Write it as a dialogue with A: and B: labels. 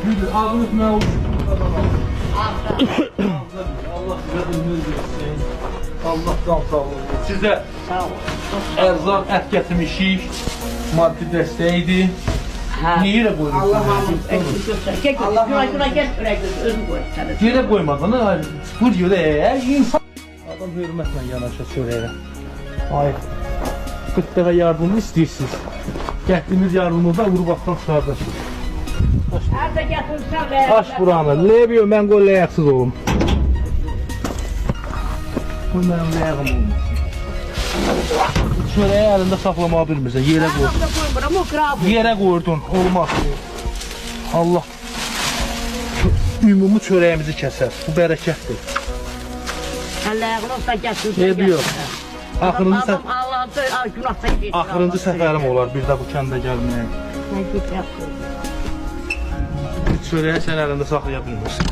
A: Yürü, ağzını öpmeye olsun. Allah size ömür versin. Allah can sağlığı. Size erzak, et getirmişik. Maddi dəstəkdir. Niyə yerə qoyursunuz?
B: Allah'ım eksik göster. Gel şuna gel şuraya göster. Özüm koy.
A: Yerə qoymadın, vur görə, insan. Adam hörmətlə yanaşa çörəyə. Ay, 40 dəfə yardımını istəyirsiniz. Gəldiyiniz yardımınızda Urbaqdan çıxardasınız.
B: Nerede getirsen be.
A: Aç buranı, lebiyo, mən qoy ləyəqsiz olum. Bu mənim ləyəqim olmaz. Çörəyi əlində saxlamağı bilmirsən, yerə qoy. Yerə qoydun, olmaz. Allah ümumi çörəyimizi kəsər, bu bərəkətdir.
B: Allah'ın olsa getirsen.
A: Lebiyo, axırıncı
B: Allah'ın günahsa geçsin.
A: Axırıncı səfərim olar bir də bu kəndə gəlməyə.
B: Ne git yaptın.
A: Çörəyi sən əlində saxlaya bilmirsən.